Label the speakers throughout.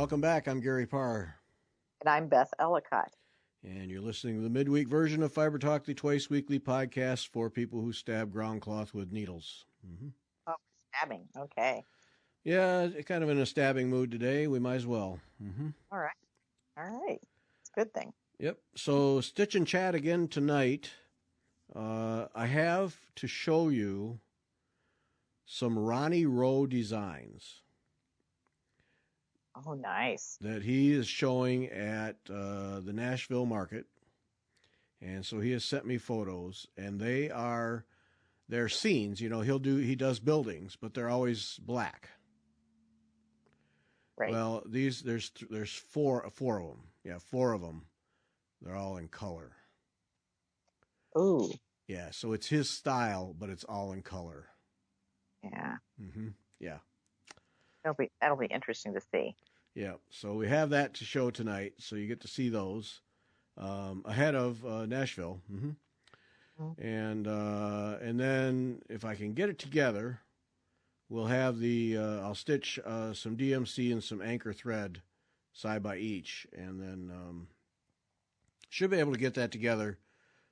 Speaker 1: Welcome back. I'm Gary Parr.
Speaker 2: And I'm Beth Ellicott.
Speaker 1: And you're listening to the midweek version of Fiber Talk, the twice weekly podcast for people who stab ground cloth with needles. Mm-hmm.
Speaker 2: Oh, stabbing. Okay.
Speaker 1: Yeah, kind of in a stabbing mood today. We might as well. Mm-hmm.
Speaker 2: All right. It's a good thing.
Speaker 1: Yep. So Stitch and Chat again tonight. I have to show you some Ronnie Rowe designs.
Speaker 2: Oh, nice.
Speaker 1: That he is showing at the Nashville market. And so he has sent me photos, and they're scenes. You know, he does buildings, but they're always black.
Speaker 2: Right.
Speaker 1: Well, there's four of them. Yeah, four of them. They're all in color.
Speaker 2: Ooh.
Speaker 1: Yeah, so it's his style, but it's all in color.
Speaker 2: Yeah.
Speaker 1: Mm-hmm. Yeah.
Speaker 2: That'll be interesting to see.
Speaker 1: Yeah. So we have that to show tonight. So you get to see those ahead of Nashville. Mm-hmm.
Speaker 2: Mm-hmm.
Speaker 1: And then if I can get it together, we'll have I'll stitch some DMC and some anchor thread side by each, and then should be able to get that together.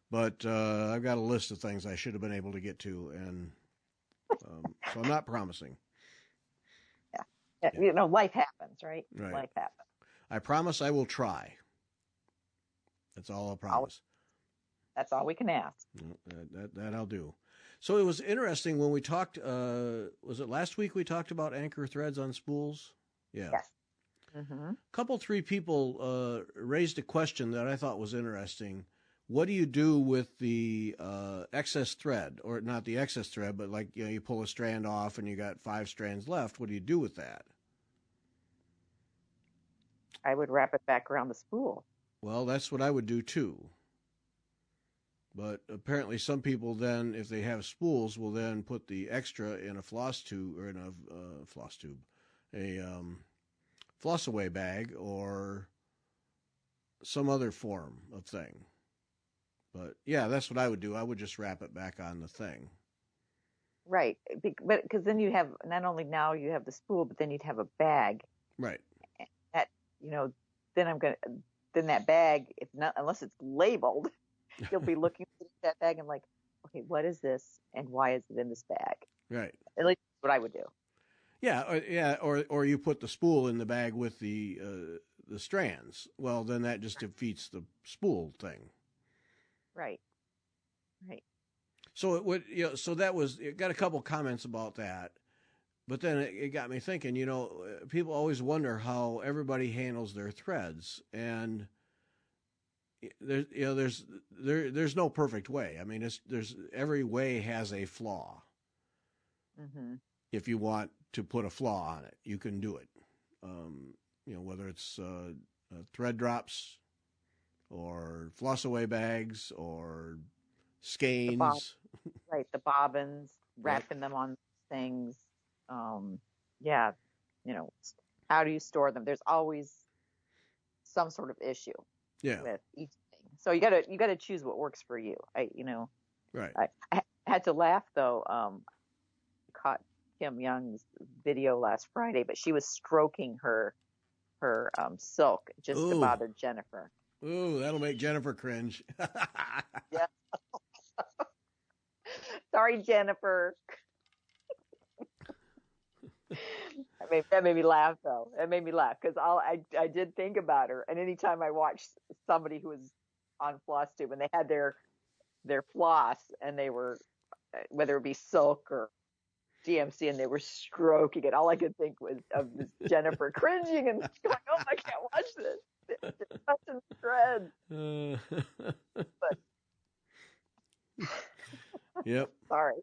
Speaker 1: But I've got a list of things I should have been able to get to, and so I'm not promising.
Speaker 2: Yeah. You know, life happens, right?
Speaker 1: Right.
Speaker 2: Life happens.
Speaker 1: I promise I will try. That's all I'll promise.
Speaker 2: That's all we can ask.
Speaker 1: That I'll do. So it was interesting when we talked, was it last week we talked about anchor threads on spools? Yeah.
Speaker 2: Yes. Mm-hmm.
Speaker 1: Three people raised a question that I thought was interesting. What do you do with the excess thread, or not the excess thread, but like, you pull a strand off and you got 5 strands left. What do you do with that?
Speaker 2: I would wrap it back around the spool.
Speaker 1: Well, that's what I would do too. But apparently some people then, if they have spools, will then put the extra in a floss tube, or in a floss tube, a floss away bag, or some other form of thing. But yeah, that's what I would do. I would just wrap it back on the thing.
Speaker 2: Right. But because then you have, not only now you have the spool, but then you'd have a bag.
Speaker 1: Right.
Speaker 2: That, then that bag, unless it's labeled, you'll be looking at that bag and like, okay, what is this and why is it in this bag?
Speaker 1: Right.
Speaker 2: At least that's what I would do.
Speaker 1: Yeah, or you put the spool in the bag with the strands. Well, then that just defeats the spool thing.
Speaker 2: Right.
Speaker 1: So it got a couple comments about that, but then it got me thinking. People always wonder how everybody handles their threads, and there's no perfect way. I mean, every way has a flaw.
Speaker 2: Mm-hmm.
Speaker 1: If you want to put a flaw on it, you can do it. Whether it's thread drops, or floss away bags, or skeins.
Speaker 2: The bobbins, wrapping them on things. Yeah, how do you store them? There's always some sort of issue.
Speaker 1: Yeah.
Speaker 2: With each thing. So you gotta choose what works for you.
Speaker 1: Right.
Speaker 2: I had to laugh though. Caught Kim Young's video last Friday, but she was stroking her silk just to bother Jennifer.
Speaker 1: Ooh, that'll make Jennifer cringe.
Speaker 2: Yeah. Sorry, Jennifer. That made me laugh though. It made me laugh because I did think about her, and anytime I watched somebody who was on floss tube and they had their floss and they were, whether it be silk or DMC, and they were stroking it, all I could think was of this Jennifer cringing and going, "Oh, I can't watch this. It's touching the thread." But
Speaker 1: yep.
Speaker 2: Sorry.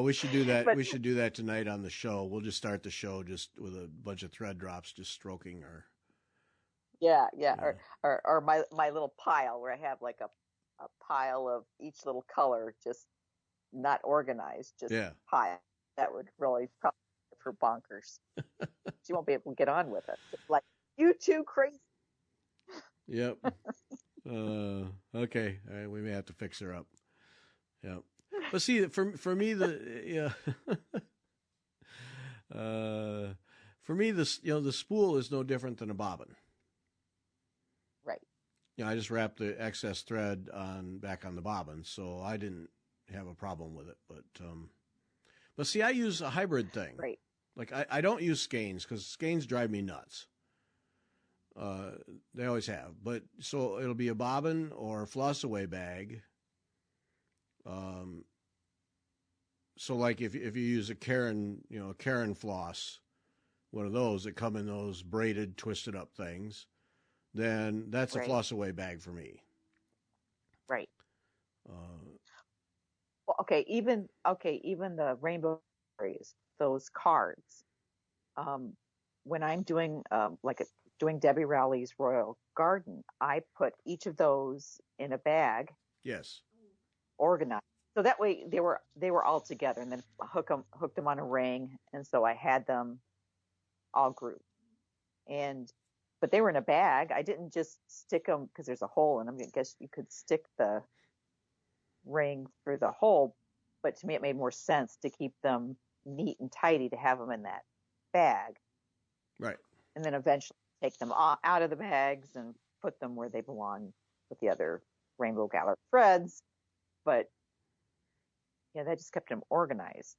Speaker 1: We should do that. We should do that tonight on the show. We'll just start the show just with a bunch of thread drops, just stroking her.
Speaker 2: Yeah. Or my little pile where I have like a pile of each little color, just not organized, just pile. That would really probably make her bonkers. She won't be able to get on with it. It's like, you too crazy.
Speaker 1: Yep. Okay. All right. We may have to fix her up. Yep. But see, for me, for For me, the spool is no different than a bobbin.
Speaker 2: Right.
Speaker 1: I just wrapped the excess thread back on the bobbin, so I didn't have a problem with it. But see, I use a hybrid thing.
Speaker 2: Right.
Speaker 1: Like I don't use skeins because skeins drive me nuts. They always have. But so it'll be a bobbin or a floss away bag. So like if you use a Karen floss, one of those that come in those braided, twisted up things, then that's a floss away bag for me.
Speaker 2: Right. Well, even the rainbow berries, those cards. When I'm doing doing Debbie Rowley's Royal Garden, I put each of those in a bag.
Speaker 1: Yes.
Speaker 2: Organized. So that way they were all together, and then hooked them on a ring, and so I had them all grouped. But they were in a bag. I didn't just stick them because there's a hole in them. I guess you could stick the ring through the hole, but to me it made more sense to keep them neat and tidy to have them in that bag.
Speaker 1: Right.
Speaker 2: And then eventually take them out of the bags and put them where they belong with the other Rainbow Gallery threads. But yeah, that just kept them organized.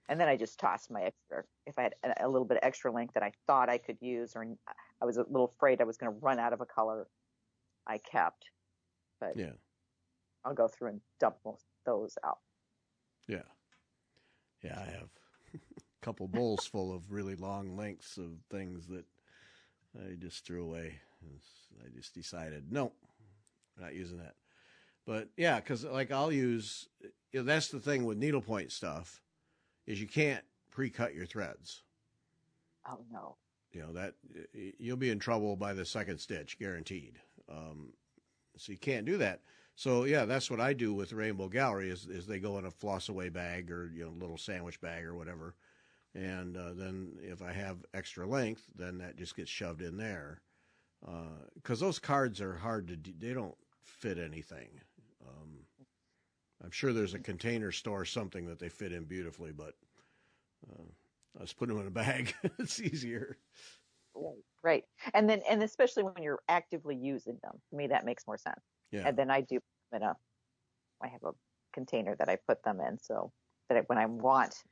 Speaker 2: And then I just tossed my extra. If I had a little bit of extra length that I thought I could use, or I was a little afraid I was going to run out of a color, I kept. But
Speaker 1: yeah,
Speaker 2: I'll go through and dump most of those out.
Speaker 1: Yeah. Yeah, I have a couple bowls full of really long lengths of things that I just threw away. I just decided, no, I'm not using that. But yeah, because like I'll use, that's the thing with needlepoint stuff, is you can't pre-cut your threads.
Speaker 2: Oh no.
Speaker 1: That you'll be in trouble by the second stitch, guaranteed. So you can't do that. So yeah, that's what I do with Rainbow Gallery is they go in a floss away bag or little sandwich bag or whatever, and then if I have extra length, then that just gets shoved in there. Because those cards are hard to they don't fit anything. I'm sure there's a container store something that they fit in beautifully, but I just put them in a bag. It's easier.
Speaker 2: Right. And especially when you're actively using them, to me that makes more sense.
Speaker 1: Yeah.
Speaker 2: And then I have a container that I put them in, so that when I want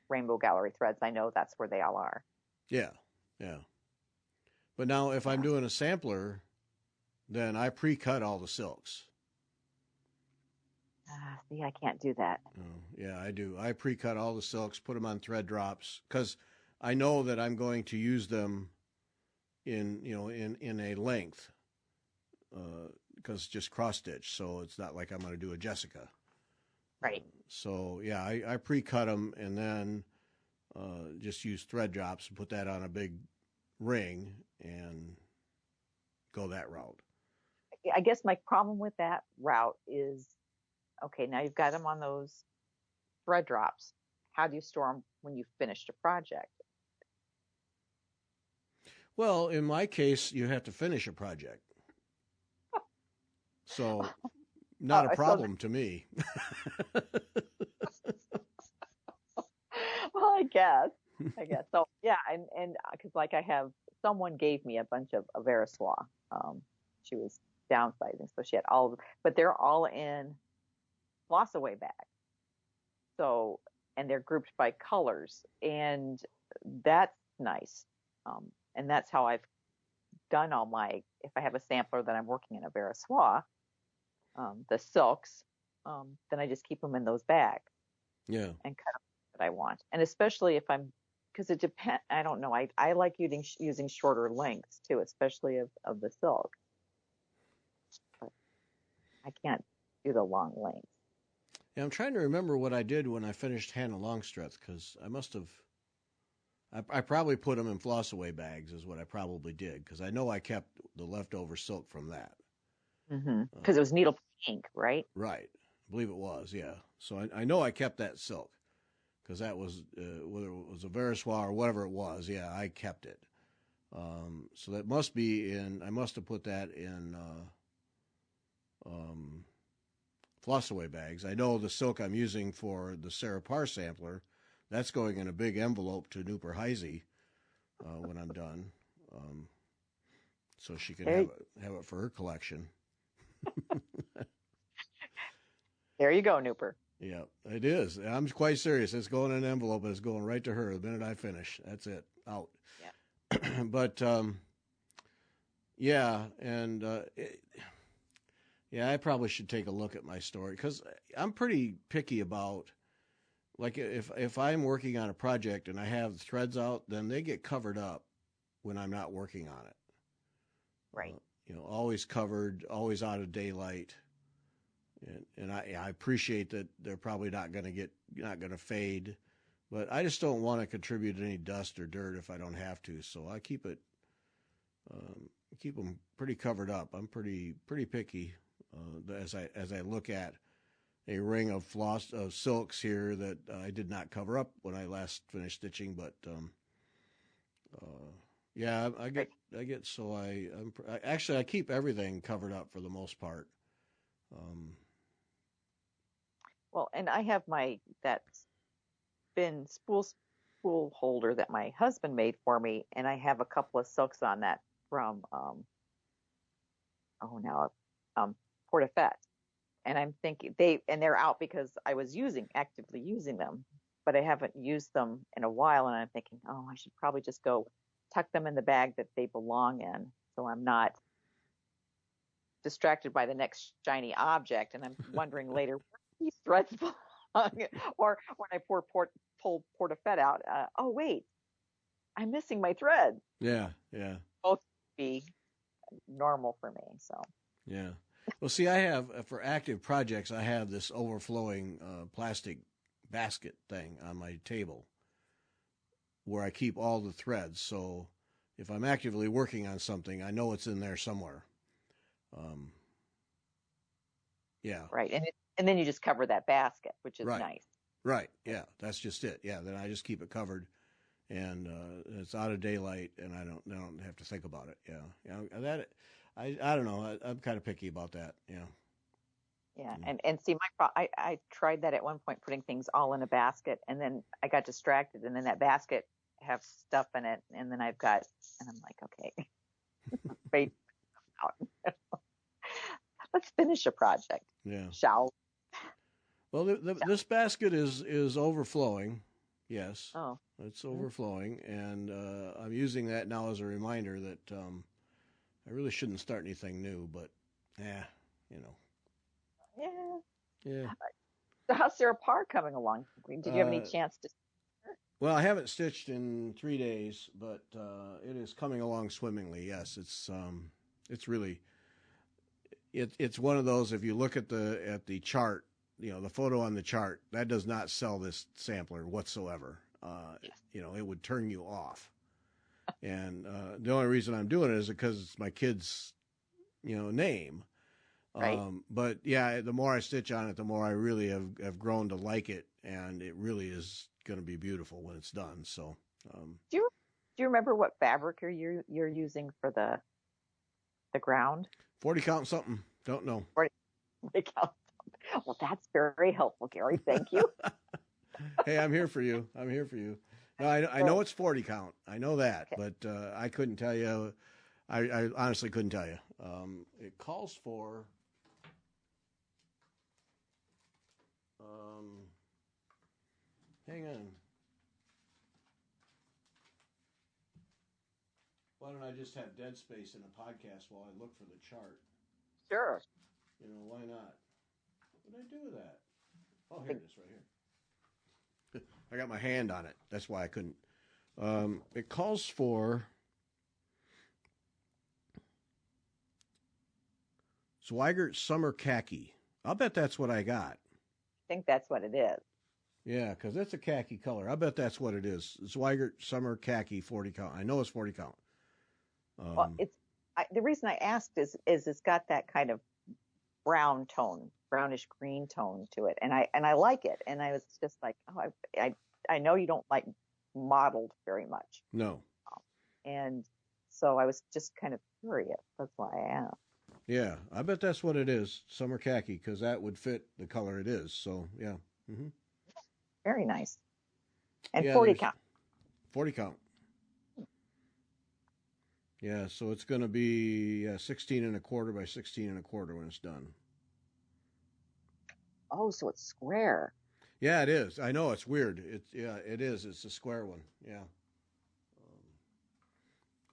Speaker 2: Rainbow Gallery threads, I know that's where they all are.
Speaker 1: Yeah. Yeah. But now if I'm doing a sampler, then I pre-cut all the silks.
Speaker 2: See, I can't do that.
Speaker 1: Oh, yeah, I do. I pre-cut all the silks, put them on thread drops, because I know that I'm going to use them in a length, because it's just cross stitch, so it's not like I'm going to do a Jessica.
Speaker 2: Right.
Speaker 1: So yeah, I pre-cut them and then just use thread drops and put that on a big ring and go that route.
Speaker 2: I guess my problem with that route is, okay, now you've got them on those thread drops. How do you store them when you've finished a project?
Speaker 1: Well, in my case, you have to finish a project. So not a problem to me.
Speaker 2: Well, I guess. So, yeah, and because like someone gave me a bunch of Veriswa. She was downsizing, so she had but they're all in floss away bags. So, and they're grouped by colors, and that's nice. And that's how I've done all if I have a sampler that I'm working in a Veriswa, the silks, then I just keep them in those bags.
Speaker 1: Yeah. And
Speaker 2: cut them that I want. And especially if because it depends, I don't know, I like using shorter lengths too, especially of the silk. But I can't do the long lengths.
Speaker 1: Yeah, I'm trying to remember what I did when I finished Hannah Longstreth, because I probably put them in floss away bags is what I probably did, because I know I kept the leftover silk from that.
Speaker 2: Because it was needle pink, right?
Speaker 1: Right. I believe it was, yeah. So I know I kept that silk, because that was, whether it was a Veriswa or whatever it was, yeah, I kept it. So that must be I must have put that in floss away bags. I know the silk I'm using for the Sarah Parr sampler, that's going in a big envelope to Newper Heisey. when I'm done, so she can
Speaker 2: There,
Speaker 1: have it for her collection.
Speaker 2: there you go, Nooper.
Speaker 1: Yeah, it is. I'm quite serious. It's going in an envelope, and it's going right to her the minute I finish. That's it. Out.
Speaker 2: Yeah.
Speaker 1: But yeah, and yeah, I probably should take a look at my story because I'm pretty picky about, like, if I'm working on a project and I have threads out, then they get covered up when I'm not working on it.
Speaker 2: Right.
Speaker 1: Always covered, always out of daylight. And I appreciate that they're probably not going to fade, but I just don't want to contribute any dust or dirt if I don't have to. So I keep them pretty covered up. I'm pretty picky as I look at a ring of silks here that I did not cover up when I last finished stitching, but yeah, I get so I keep everything covered up for the most part.
Speaker 2: Well, and I have that spin spool holder that my husband made for me, and I have a couple of silks on that from Portafett. And I'm thinking they're out because I was actively using them, but I haven't used them in a while, and I'm thinking, oh, I should probably just go tuck them in the bag that they belong in, so I'm not distracted by the next shiny object. And I'm wondering later where these threads belong, or when I pull Portafett out, oh wait, I'm missing my thread.
Speaker 1: Yeah.
Speaker 2: Both be normal for me. So
Speaker 1: yeah. Well, see, I have for active projects, I have this overflowing plastic basket thing on my table where I keep all the threads. So if I'm actively working on something, I know it's in there somewhere. Yeah.
Speaker 2: Right, and then you just cover that basket, which is
Speaker 1: right.
Speaker 2: nice.
Speaker 1: Right. Yeah, that's just it. Yeah, then I just keep it covered, and it's out of daylight, and I don't have to think about it. Yeah. That I don't know. I'm kind of picky about that. Yeah.
Speaker 2: Yeah, and see, I tried that at one point, putting things all in a basket, and then I got distracted, and then that basket have stuff in it, and then and I'm like, okay, wait, out. Let's finish a project.
Speaker 1: Yeah.
Speaker 2: Shall we?
Speaker 1: Well, this basket is overflowing. Yes.
Speaker 2: Oh.
Speaker 1: It's overflowing, and I'm using that now as a reminder that I really shouldn't start anything new, but yeah.
Speaker 2: Yeah. So how's Sarah Parr coming along? Did you have any chance to?
Speaker 1: Well, I haven't stitched in 3 days, but it is coming along swimmingly. Yes, it's really it's one of those. If you look at the chart, the photo on the chart, that does not sell this sampler whatsoever. It would turn you off. And the only reason I'm doing it is because it's my kid's, name.
Speaker 2: Right.
Speaker 1: But yeah, the more I stitch on it, the more I really have grown to like it, and it really is going to be beautiful when it's done. So,
Speaker 2: do you remember what fabric you're using for the ground?
Speaker 1: 40 count something. Don't know.
Speaker 2: 40 count. Well, that's very helpful, Gary. Thank you.
Speaker 1: Hey, I'm here for you. No, I know it's 40 count. I know that, okay. But I couldn't tell you. I honestly couldn't tell you. It calls for. Hang on. Why don't I just have dead space in a podcast while I look for the chart?
Speaker 2: Sure.
Speaker 1: Why not? What did I do with that? Oh, here it is, right here. I got my hand on it. That's why I couldn't. It calls for Zweigert Summer Khaki. I'll bet that's what I got.
Speaker 2: I think that's what it is.
Speaker 1: Yeah, because it's a khaki color. I bet that's what it is. Zweigert Summer Khaki 40 count. I know it's 40 count.
Speaker 2: Well, the reason I asked is it's got that kind of brown tone, brownish green tone to it, and I like it. And I was just like, oh, I know you don't like mottled very much.
Speaker 1: No.
Speaker 2: And so I was just kind of curious. That's why I asked.
Speaker 1: Yeah, I bet that's what it is, summer khaki, because that would fit the color it is. So, yeah. Mm-hmm.
Speaker 2: Very nice. And 40 count.
Speaker 1: 40 count. Yeah, so it's going to be 16 and a quarter by 16 and a quarter when it's done.
Speaker 2: Oh, so it's square.
Speaker 1: Yeah, it is. I know it's weird. It is. It's a square one. Yeah,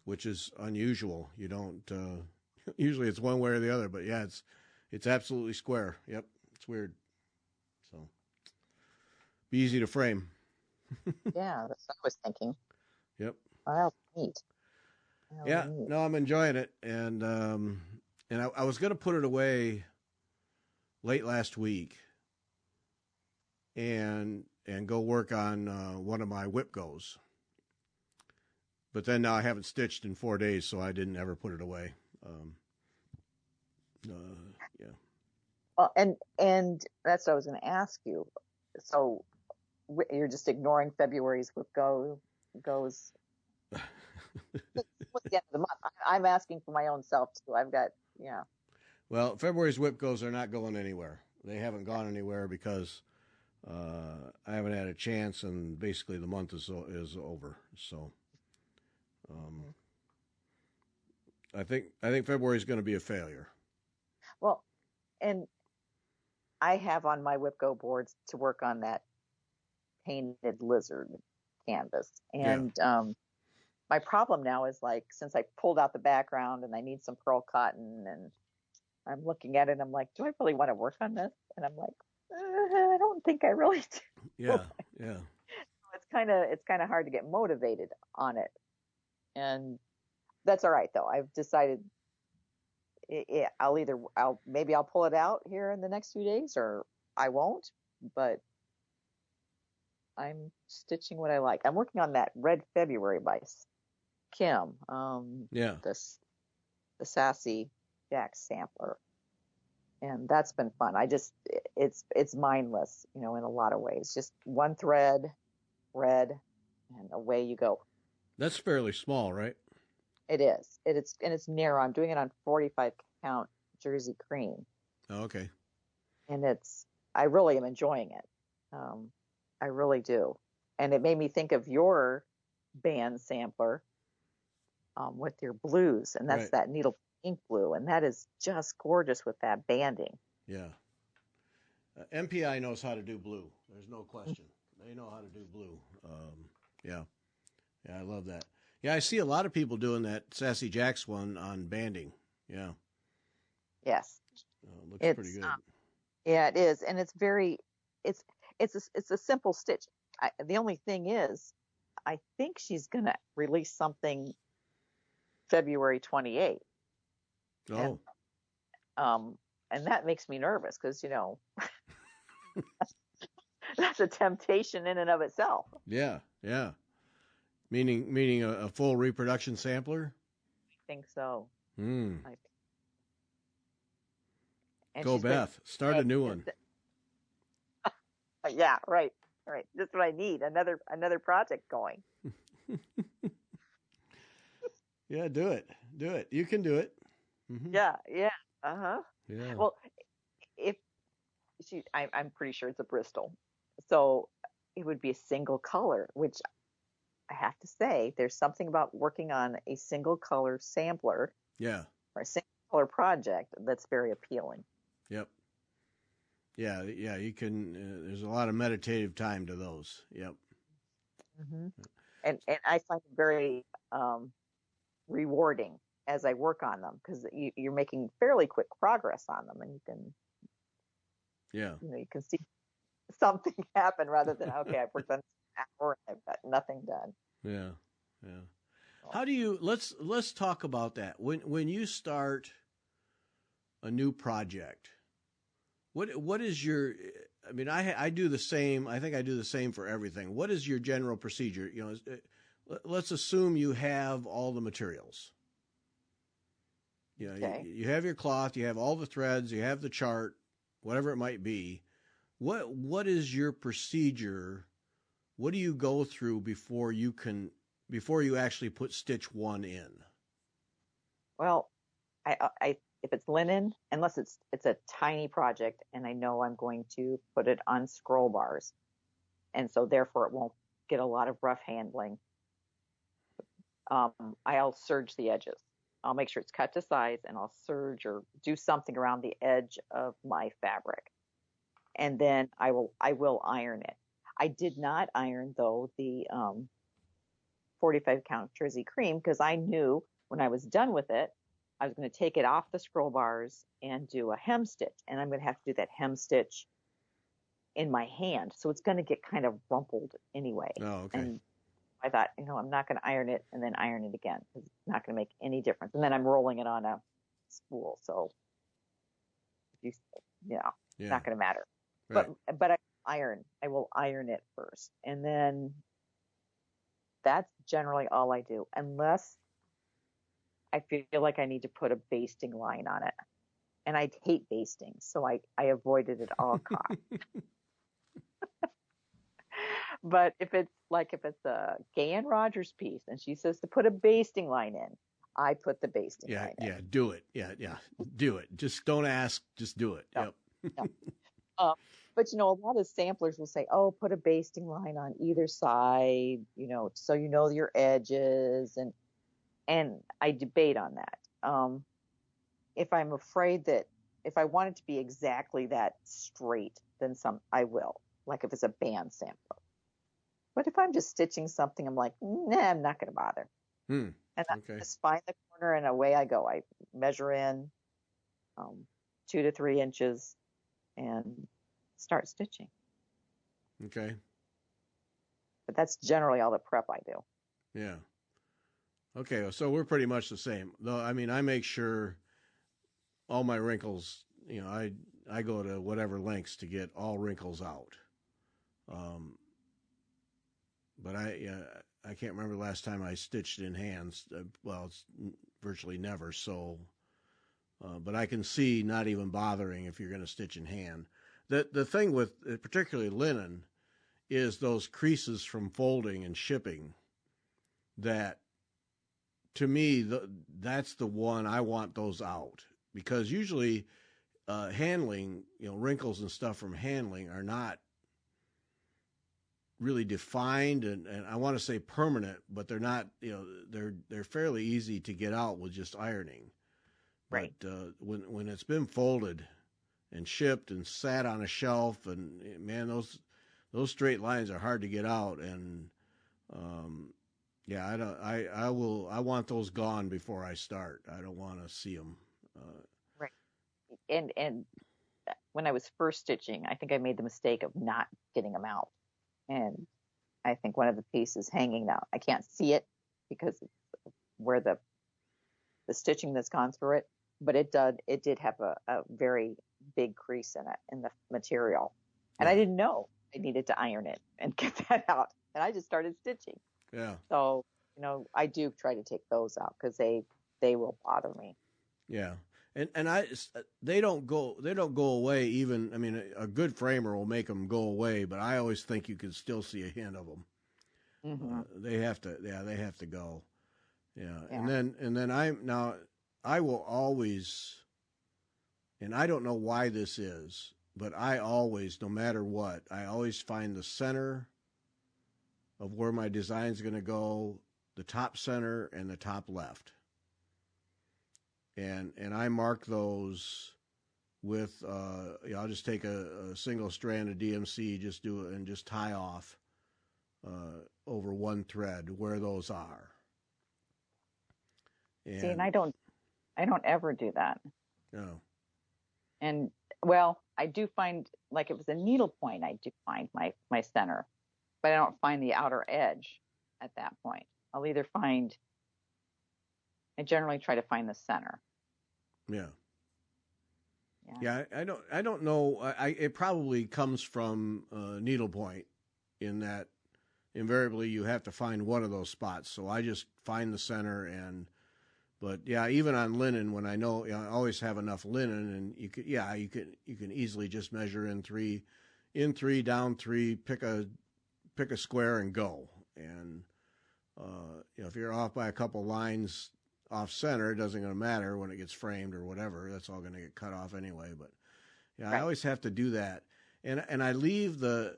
Speaker 1: which is unusual. You don't usually it's one way or the other, but yeah, it's absolutely square. Yep, it's weird. So be easy to frame.
Speaker 2: Yeah, that's what I was thinking.
Speaker 1: Yep.
Speaker 2: Oh, that'll be neat.
Speaker 1: Yeah. No, I'm enjoying it, and I was going to put it away late last week, and go work on one of my whip goes. But then now I haven't stitched in 4 days, so I didn't ever put it away. Yeah.
Speaker 2: Well, and that's what I was going to ask you. So you're just ignoring February's whip goes. What's the end of the month? I'm asking for my own self too. I've got
Speaker 1: Well, February's whip goes are not going anywhere. They haven't gone anywhere because I haven't had a chance, and basically the month is over. So, I think February is going to be a failure.
Speaker 2: Well, and I have on my whip go boards to work on that painted lizard canvas, and my problem now is, like, since I pulled out the background and I need some pearl cotton, and I'm looking at it and I'm like, do I really want to work on this? And I'm like, I don't think I really do.
Speaker 1: Yeah.
Speaker 2: It's kind of hard to get motivated on it, and that's all right though. I've decided maybe I'll pull it out here in the next few days, or I won't. But I'm stitching what I like. I'm working on that Red February by Kim. The Sassy Jack sampler, and that's been fun. It's mindless, in a lot of ways. Just one thread, red, and away you go.
Speaker 1: That's fairly small, right?
Speaker 2: It is. It's narrow. I'm doing it on 45 count Jersey cream.
Speaker 1: Oh, okay.
Speaker 2: And I really am enjoying it. I really do. And it made me think of your band sampler with your blues, and that's that needle ink blue, and that is just gorgeous with that banding.
Speaker 1: Yeah. MPI knows how to do blue. There's no question. They know how to do blue. Yeah, I love that. Yeah, I see a lot of people doing that Sassy Jacks one on banding. Yeah.
Speaker 2: Yes.
Speaker 1: Looks pretty good.
Speaker 2: Yeah, it is, and it's a simple stitch. The only thing is, I think she's gonna release something February 28th.
Speaker 1: Oh.
Speaker 2: And that makes me nervous because that's a temptation in and of itself.
Speaker 1: Yeah. Meaning a full reproduction sampler?
Speaker 2: I think so.
Speaker 1: Go Beth. Start a new one.
Speaker 2: Yeah, right. That's what I need. Another project going.
Speaker 1: Yeah, do it. You can do it. Mm-hmm.
Speaker 2: Yeah. Uh-huh.
Speaker 1: Yeah.
Speaker 2: Well, I'm pretty sure it's a Bristol. So it would be a single color, which I have to say, there's something about working on a single color sampler.
Speaker 1: Yeah.
Speaker 2: Or a single color project that's very appealing.
Speaker 1: Yep. Yeah, you can, there's a lot of meditative time to those. Yep.
Speaker 2: Mm-hmm. And I find it very rewarding as I work on them, because you're making fairly quick progress on them, and you can you can see something happen rather than, okay, I've worked on an hour and I've got nothing done.
Speaker 1: Yeah. How do you, let's talk about that. When you start a new project, what is your, I mean, I do the same. I think I do the same for everything. What is your general procedure? Let's assume you have all the materials.
Speaker 2: Okay.
Speaker 1: You have your cloth, you have all the threads, you have the chart, whatever it might be. What is your procedure? What do you go through before you actually put stitch one in?
Speaker 2: Well, I if it's linen, unless it's a tiny project and I know I'm going to put it on scroll bars, and so therefore it won't get a lot of rough handling. I'll serge the edges. I'll make sure it's cut to size, and I'll serge or do something around the edge of my fabric, and then I will iron it. I did not iron though the 45 count Jersey cream, because I knew when I was done with it, I was going to take it off the scroll bars and do a hem stitch, and I'm going to have to do that hem stitch in my hand, so it's going to get kind of rumpled anyway.
Speaker 1: Oh, okay.
Speaker 2: And I thought, I'm not going to iron it and then iron it again, because it's not going to make any difference. And then I'm rolling it on a spool, so it's not going to matter. Right. But I will iron it first, and then that's generally all I do, unless I feel like I need to put a basting line on it. And I hate basting, so I avoided it at all costs. But if it's a Gay and Rogers piece and she says to put a basting line in, I put the basting line in.
Speaker 1: Yeah, do it. Yeah, do it. Just don't ask, just do it.
Speaker 2: No, yep. No. But a lot of samplers will say, "Oh, put a basting line on either side, so your edges," and I debate on that. If I'm afraid that if I want it to be exactly that straight, then I will. Like if it's a band sampler. But if I'm just stitching something, I'm like, nah, I'm not going to bother. And I just find the corner and away I go. I measure in 2 to 3 inches and start stitching.
Speaker 1: Okay.
Speaker 2: But that's generally all the prep I do.
Speaker 1: Yeah. Okay, so we're pretty much the same. Though, I mean, I make sure all my wrinkles, I go to whatever lengths to get all wrinkles out. But I can't remember the last time I stitched in hands. Well, it's virtually never. So, but I can see not even bothering if you're going to stitch in hand. The thing with particularly linen is those creases from folding and shipping. That, to me, that's the one I want those out, because usually handling, wrinkles and stuff from handling are not really defined, and I want to say permanent, but they're not, they're fairly easy to get out with just ironing.
Speaker 2: Right.
Speaker 1: But when it's been folded and shipped and sat on a shelf, and man, those straight lines are hard to get out, and I want those gone before I start. I don't want to see them.
Speaker 2: Right. And when I was first stitching, I think I made the mistake of not getting them out. And I think one of the pieces hanging now, I can't see it because it's where the stitching that's gone through it, but it did have a very big crease in it, in the material. And I didn't know I needed to iron it and get that out. And I just started stitching. Yeah. So, I do try to take those out because they will bother me.
Speaker 1: Yeah. And they don't go away even. I mean, a good framer will make them go away, but I always think you can still see a hint of them. Mm-hmm. They have to go. Yeah. And then I will always, and I don't know why this is, but I always, no matter what, I always find the center of where my design's going to go, the top center and the top left. And I mark those with, I'll just take a single strand of DMC, just do it and just tie off over one thread where those are.
Speaker 2: And I don't ever do that.
Speaker 1: No.
Speaker 2: And well, I do find, like, if it's a needle point, I do find my center, but I don't find the outer edge at that point. I generally try to find the center.
Speaker 1: Yeah. Yeah, I don't know. It probably comes from needlepoint, in that invariably you have to find one of those spots. So I just find the center, but yeah, even on linen, when I know, I always have enough linen, and you can easily just measure in three, down 3, pick a square and go. And if you're off by a couple lines off center, it doesn't going to matter when it gets framed or whatever. That's all going to get cut off anyway. But yeah, right. I always have to do that, and I leave the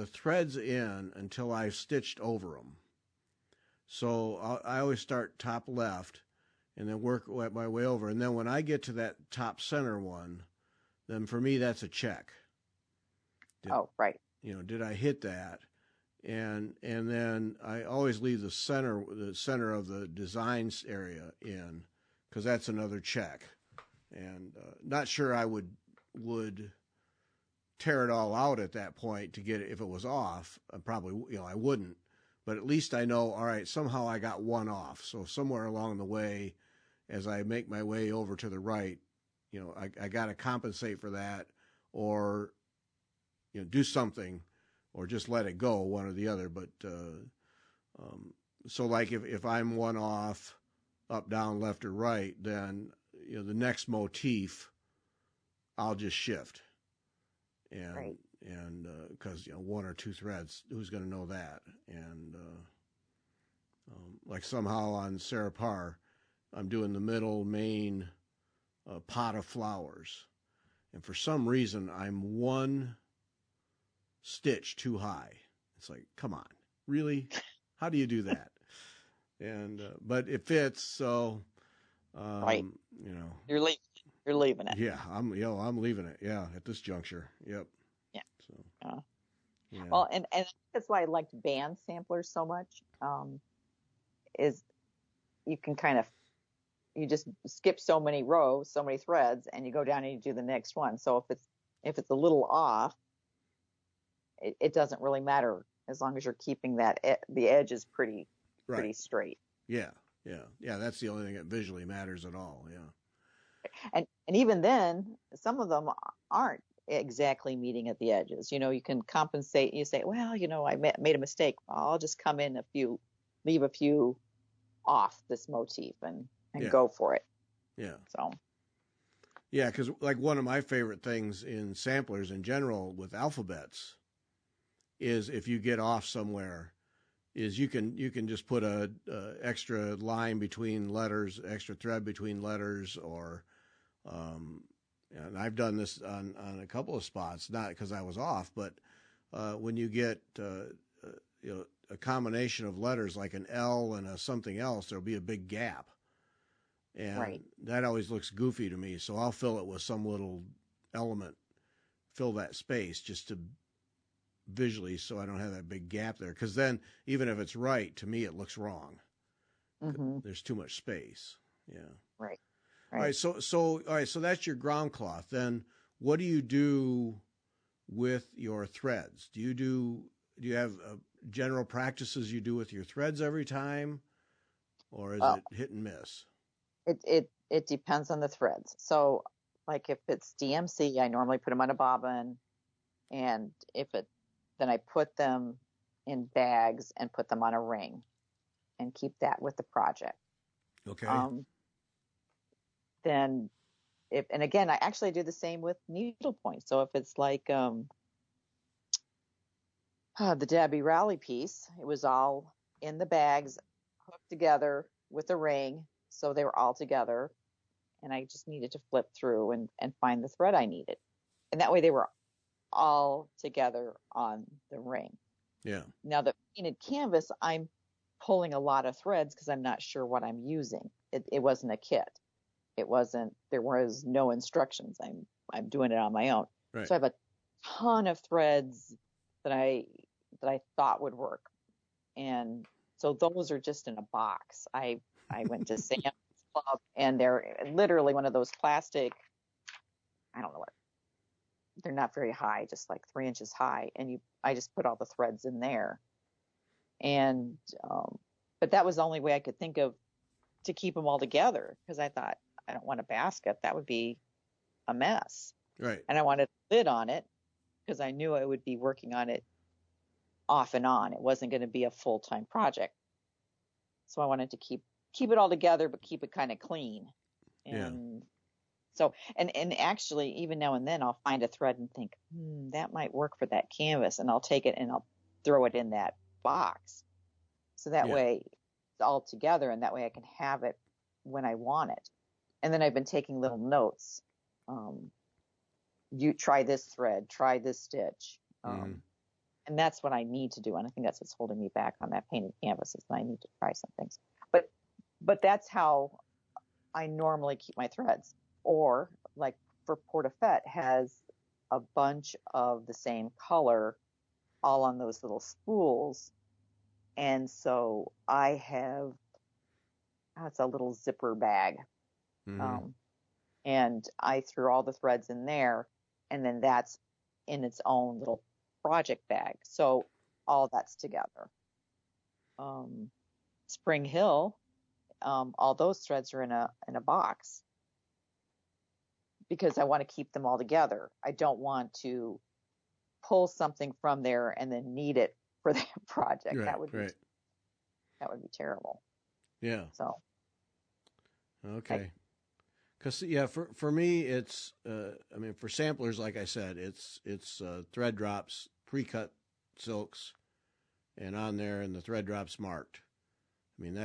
Speaker 1: threads in until I've stitched over them. So I always start top left and then work my way over. And then when I get to that top center one, then for me, that's a check.
Speaker 2: Right.
Speaker 1: Did I hit that? And then I always leave the center of the designs area in, because that's another check. And not sure I would tear it all out at that point to get it if it was off. Probably, I wouldn't. But at least I know, all right, somehow I got one off. So somewhere along the way, as I make my way over to the right, I got to compensate for that, or do something, or just let it go, one or the other. But so like if I'm one off, up, down, left, or right, then the next motif, I'll just shift, and
Speaker 2: right.
Speaker 1: and because one or two threads, who's going to know that? And like somehow on Sarah Parr, I'm doing the middle main pot of flowers, and for some reason I'm one stitch too high. It's like, come on, really? How do you do that? And but it fits, so
Speaker 2: right. You're leaving it.
Speaker 1: Yeah, I'm leaving it. Yeah, at this juncture. Yep.
Speaker 2: Yeah.
Speaker 1: So. Yeah.
Speaker 2: Well, and that's why I liked band samplers so much. Is you can you just skip so many rows, so many threads, and you go down and you do the next one. So if it's a little off, it doesn't really matter as long as you're keeping the edge is pretty straight.
Speaker 1: Yeah. That's the only thing that visually matters at all. Yeah.
Speaker 2: And even then, some of them aren't exactly meeting at the edges. You can compensate. You say, well, I made a mistake. I'll just come in leave a few off this motif and go for it.
Speaker 1: Yeah.
Speaker 2: So.
Speaker 1: Yeah, because like one of my favorite things in samplers in general with alphabets is if you get off somewhere, is you can just put a extra line between letters, extra thread between letters, or and I've done this on a couple of spots, not because I was off, but when you get a combination of letters like an L and a something else, there'll be a big gap, and that always looks goofy to me. So I'll fill it with some little element, fill that space just to visually, so I don't have that big gap there. Because then, even if it's right, to me it looks wrong. Mm-hmm. There's too much space. Yeah.
Speaker 2: Right.
Speaker 1: All right. So that's your ground cloth. Then what do you do with your threads? Do you have general practices you do with your threads every time, or is it hit and miss?
Speaker 2: It depends on the threads. So, like if it's DMC, I normally put them on a bobbin, and then I put them in bags and put them on a ring, and keep that with the project.
Speaker 1: Okay.
Speaker 2: Then, and again, I actually do the same with needle points. So if it's like the Debbie Rowley piece, it was all in the bags, hooked together with a ring, so they were all together, and I just needed to flip through and find the thread I needed, and that way they were all together on the ring.
Speaker 1: Yeah.
Speaker 2: Now the painted canvas, I'm pulling a lot of threads because I'm not sure what I'm using. It wasn't a kit. There was no instructions. I'm doing it on my own.
Speaker 1: Right.
Speaker 2: So I have a ton of threads that I thought would work. And so those are just in a box. I went to Sam's Club, and they're literally one of those plastic, I don't know what, they're not very high, just like 3 inches high. And I just put all the threads in there. And, but that was the only way I could think of to keep them all together, because I thought, I don't want a basket. That would be a mess.
Speaker 1: Right.
Speaker 2: And I wanted a lid on it because I knew I would be working on it off and on. It wasn't going to be a full-time project. So I wanted to keep it all together, but keep it kind of clean. And so, and actually, even now and then, I'll find a thread and think, that might work for that canvas. And I'll take it and I'll throw it in that box. So that way it's all together, and that way I can have it when I want it. And then I've been taking little notes. You try this thread, try this stitch. And that's what I need to do. And I think that's what's holding me back on that painted canvas is that I need to try some things. But that's how I normally keep my threads. Or like for Portafett has a bunch of the same color all on those little spools. And so I have, it's a little zipper bag.
Speaker 1: Mm-hmm.
Speaker 2: And I threw all the threads in there, and then that's in its own little project bag. So all that's together. Spring Hill, all those threads are in a box because I want to keep them all together. I don't want to pull something from there and then need it for that project.
Speaker 1: Right,
Speaker 2: that would
Speaker 1: right.
Speaker 2: That would be terrible.
Speaker 1: Yeah.
Speaker 2: So.
Speaker 1: Okay. Because for me, it's I mean, for samplers, like I said, it's thread drops, pre-cut silks, and on there, and the thread drops marked. I mean,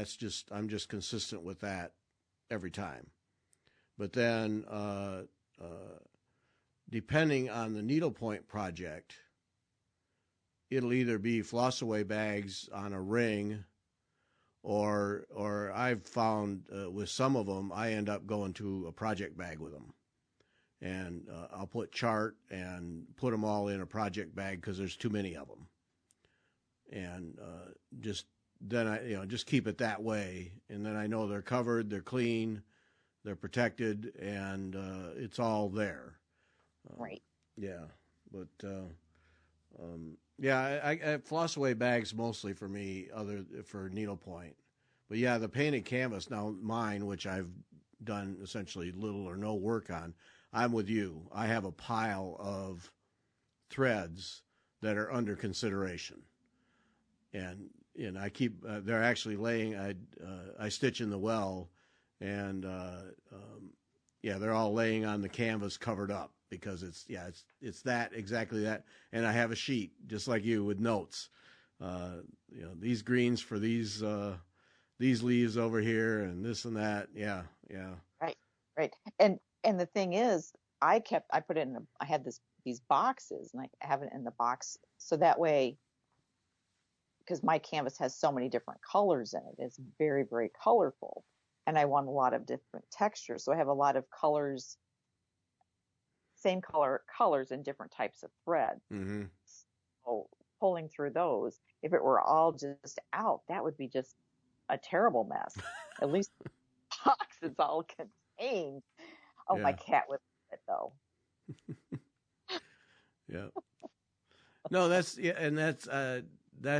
Speaker 1: I'm just consistent with that every time. But then, depending on the needlepoint project, it'll either be floss away bags on a ring, or I've found with some of them, I end up going to a project bag with them. And I'll put chart and put them all in a project bag because there's too many of them. And just then I just keep it that way. And then I know they're covered, they're clean, they're protected, and it's all there.
Speaker 2: Right.
Speaker 1: Yeah. But yeah, I floss away bags mostly for me, for needlepoint. But yeah, the painted canvas, now mine, which I've done essentially little or no work on, I'm with you. I have a pile of threads that are under consideration. And I keep, they're actually laying, I stitch in the well, and yeah, they're all laying on the canvas covered up. Because it's exactly that. And I have a sheet, just like you, with notes. These greens for these leaves over here and this and that. Yeah.
Speaker 2: Right. And the thing is, I put it I had these boxes, and I have it in the box. So that way, because my canvas has so many different colors in it, it's very, very colorful. And I want a lot of different textures. So I have a lot of colors, same colors and different types of thread.
Speaker 1: Mm-hmm.
Speaker 2: So pulling through those, if it were all just out, that would be just a terrible mess. At least the box is all contained. Oh, yeah. My cat would love it though.
Speaker 1: Yeah. No, that's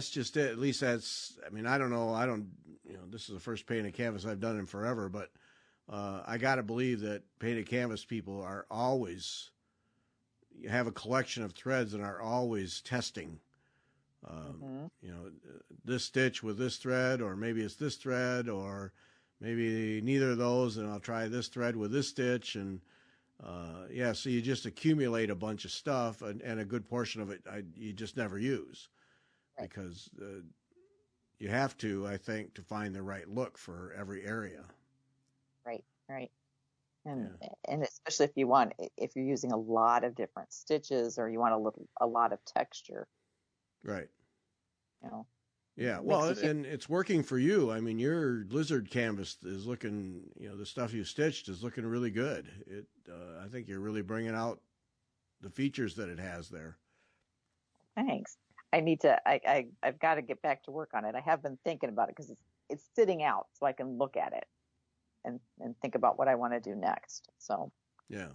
Speaker 1: just it. At least that's, I mean, I don't know. This is the first painted canvas I've done in forever, but I got to believe that painted canvas people are always, have a collection of threads and are always testing, this stitch with this thread, or maybe it's this thread, or maybe neither of those, and I'll try this thread with this stitch. And so you just accumulate a bunch of stuff, and a good portion of it you just never use. Right. Because you have to, I think, to find the right look for every area.
Speaker 2: Right. And especially if you're using a lot of different stitches, or you want a lot of texture.
Speaker 1: Right. Yeah. Well, and it's working for you. I mean, your lizard canvas is looking, the stuff you stitched is looking really good. I think you're really bringing out the features that it has there.
Speaker 2: Thanks. I need to, I've got to get back to work on it. I have been thinking about it because it's sitting out so I can look at it and think about what I want to do next. So. Yeah.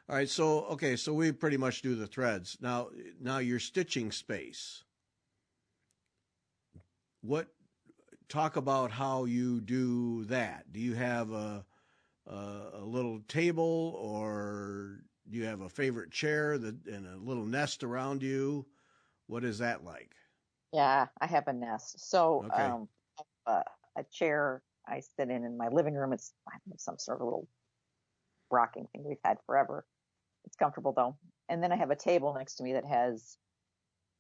Speaker 1: All right. So we pretty much do the threads. Now your stitching space. Talk about how you do that. Do you have a little table, or do you have a favorite chair and a little nest around you? What is that like?
Speaker 2: Yeah, I have a nest. So a chair I sit in my living room. It's some sort of little rocking thing we've had forever. It's comfortable though. And then I have a table next to me that has,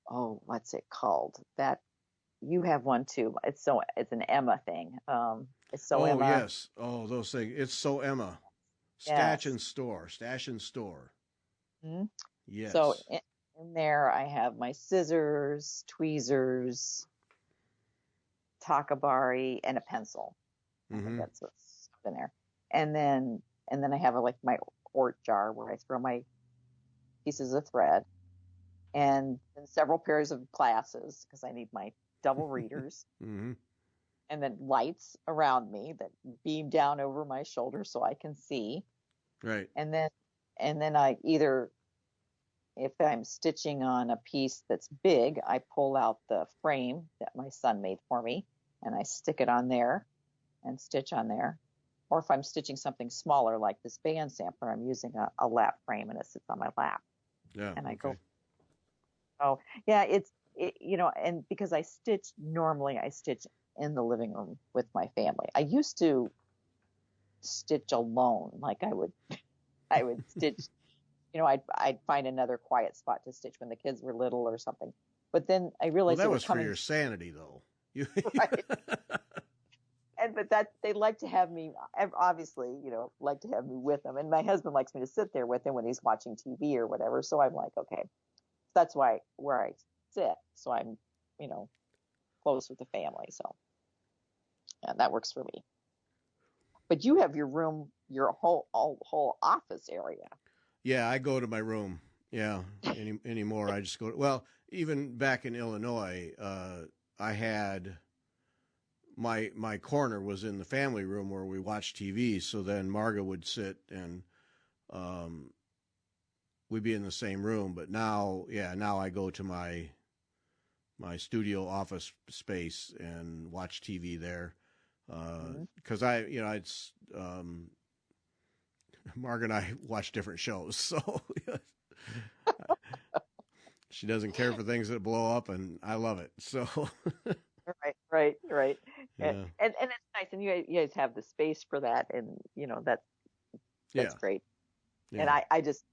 Speaker 2: what's it called? That you have one too. It's an Emma thing. It's so Emma.
Speaker 1: Oh yes. Oh, those things. It's so Emma. Stash and store.
Speaker 2: Mm-hmm.
Speaker 1: Yes.
Speaker 2: So in there I have my scissors, tweezers, Takabari, and a pencil. I think that's what's in there. And then I have like my Ort jar where I throw my pieces of thread, and several pairs of glasses because I need my double readers, and then lights around me that beam down over my shoulder so I can see.
Speaker 1: Right.
Speaker 2: And then I either, if I'm stitching on a piece that's big, I pull out the frame that my son made for me and I stick it on there and stitch on there. Or if I'm stitching something smaller like this band sampler, I'm using a lap frame and it sits on my lap.
Speaker 1: Yeah.
Speaker 2: And I go. Oh, yeah, and because I stitch in the living room with my family. I used to stitch alone. Like I would stitch, I'd find another quiet spot to stitch when the kids were little or something. But then I realized
Speaker 1: that was for your sanity, though.
Speaker 2: Right. But that they like to have me, obviously, like to have me with them. And my husband likes me to sit there with him when he's watching TV or whatever. So I'm like, okay, that's where I sit. So I'm, close with the family. So, yeah, that works for me. But you have your room, your whole office area.
Speaker 1: Yeah, I go to my room. Yeah, anymore. I just go. Well, even back in Illinois, I had my corner was in the family room where we watched TV. So then Marga would sit and we'd be in the same room. But now I go to my studio office space and watch TV there. Because Marga and I watch different shows, so she doesn't care for things that blow up, and I love it. So
Speaker 2: right.
Speaker 1: Yeah.
Speaker 2: And it's nice, and you guys have the space for that, and that's great. Yeah. And I just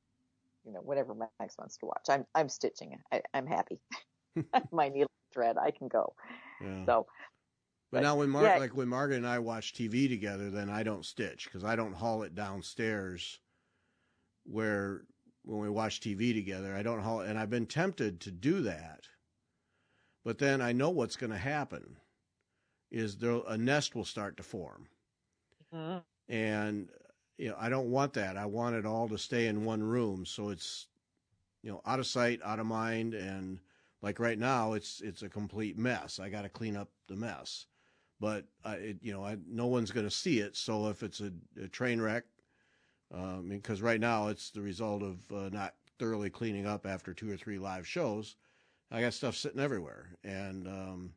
Speaker 2: whatever Max wants to watch, I'm stitching. I'm happy. My needle thread, I can go.
Speaker 1: Yeah.
Speaker 2: So.
Speaker 1: But now when Margaret and I watch TV together, then I don't stitch because I don't haul it downstairs when we watch TV together. I don't haul it, and I've been tempted to do that. But then I know what's going to happen is a nest will start to form. Mm-hmm. And I don't want that. I want it all to stay in one room so it's out of sight, out of mind, and like right now it's a complete mess. I got to clean up the mess. But no one's going to see it. So if it's a train wreck, because right now it's the result of not thoroughly cleaning up after 2 or 3 live shows, I got stuff sitting everywhere, and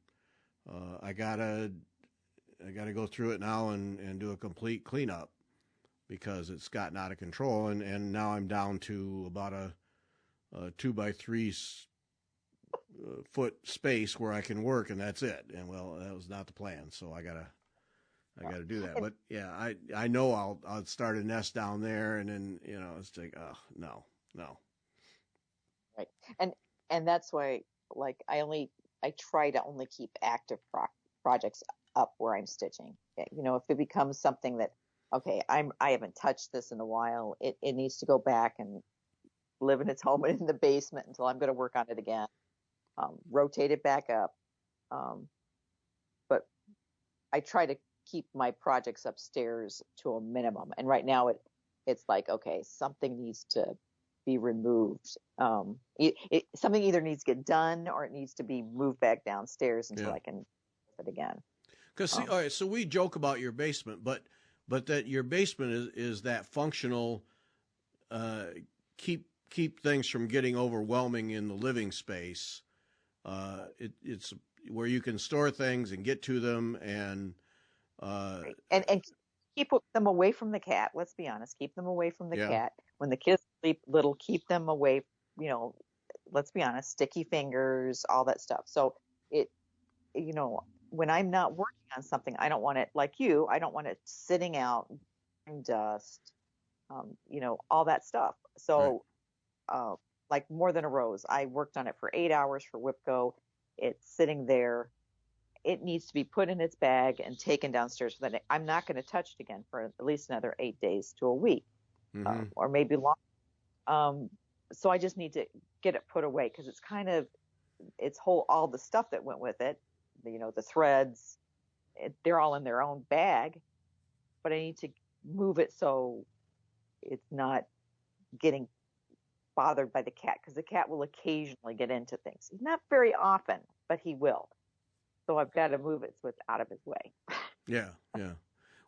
Speaker 1: I gotta go through it now and do a complete cleanup because it's gotten out of control, and now I'm down to about a 2x3 foot space where I can work, and that's it. And that was not the plan, so I gotta do that. But yeah, I know I'll start a nest down there, and then it's like, oh no.
Speaker 2: Right, and that's why I try to only keep active projects up where I'm stitching. If it becomes something that I haven't touched this in a while, it needs to go back and live in its home in the basement until I'm going to work on it again. Rotate it back up. But I try to keep my projects upstairs to a minimum. And right now it's like, something needs to be removed. Something either needs to get done or it needs to be moved back downstairs until I can do it again.
Speaker 1: Because all right, so we joke about your basement, but that your basement is that functional, keep things from getting overwhelming in the living space. It's where you can store things and get to them and
Speaker 2: keep them away from the cat. Let's be honest. Keep them away from the cat. When the kids sleep little, keep them away. Let's be honest. Sticky fingers, all that stuff. So when I'm not working on something, I don't want it like you. I don't want it sitting out, dust, all that stuff. So. Right. Like More Than a Rose. I worked on it for 8 hours for WIPCO. It's sitting there. It needs to be put in its bag and taken downstairs. I'm not going to touch it again for at least another 8 days to a week, or maybe longer. so I just need to get it put away because it's all the stuff that went with it, the threads, they're all in their own bag, but I need to move it so it's not getting bothered by the cat, because the cat will occasionally get into things. Not very often, but he will. So I've got to move it so it's out of his way.
Speaker 1: Yeah, yeah.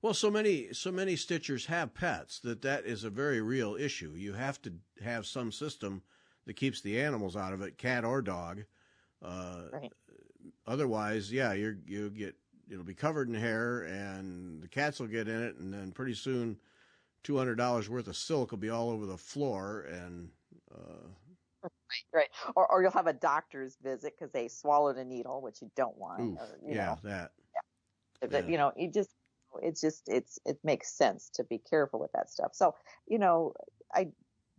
Speaker 1: Well, so many stitchers have pets that is a very real issue. You have to have some system that keeps the animals out of it, cat or dog.
Speaker 2: Right.
Speaker 1: Otherwise, yeah, it'll be covered in hair, and the cats will get in it, and then pretty soon, $200 worth of silk will be all over the floor, and
Speaker 2: right. Or you'll have a doctor's visit because they swallowed a needle, which you don't want.
Speaker 1: oof,
Speaker 2: Or,
Speaker 1: yeah, that.
Speaker 2: Yeah. It makes sense to be careful with that stuff. So,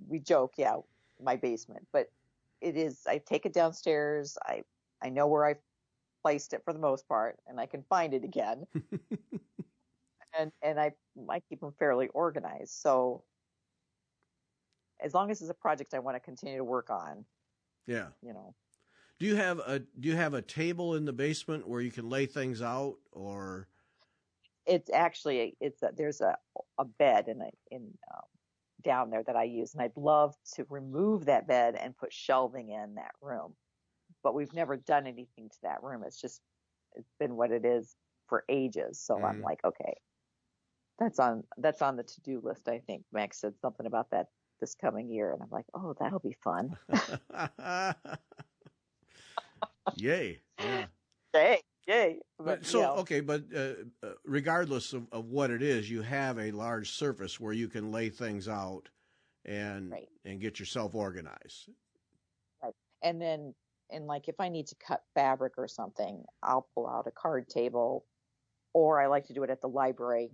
Speaker 2: we joke, yeah, my basement, but I take it downstairs. I know where I placed it for the most part, and I can find it again. and I keep them fairly organized. So as long as it's a project I want to continue to work on.
Speaker 1: Yeah. Do you have a table in the basement where you can lay things out, or?
Speaker 2: It's actually there's a bed in down there that I use, and I'd love to remove that bed and put shelving in that room, but we've never done anything to that room. It's been what it is for ages. So I'm like, okay, that's on the to-do list. I think Max said something about that this coming year, and I'm like, oh, that'll be fun.
Speaker 1: Yay! Yeah.
Speaker 2: Yay!
Speaker 1: But regardless of what it is, you have a large surface where you can lay things out and get yourself organized.
Speaker 2: Right. And like if I need to cut fabric or something, I'll pull out a card table, or I like to do it at the library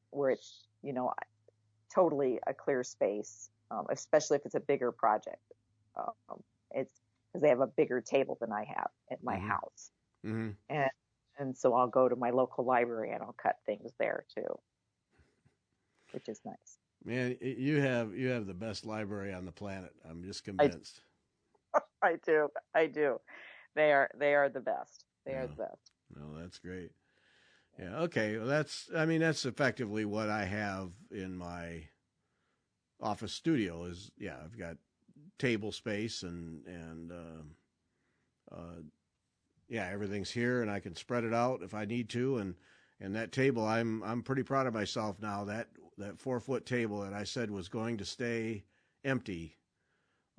Speaker 2: where it's, totally a clear space, especially if it's a bigger project. It's because they have a bigger table than I have at my house. Mm-hmm. And so I'll go to my local library and I'll cut things there too, which is nice.
Speaker 1: Man, you have the best library on the planet. I'm just convinced.
Speaker 2: I do. They are the best. They are the best.
Speaker 1: No, that's great. Yeah. Okay. Well, that's effectively what I have in my office studio is, I've got table space and everything's here, and I can spread it out if I need to. And that table, I'm pretty proud of myself now. That 4-foot table that I said was going to stay empty.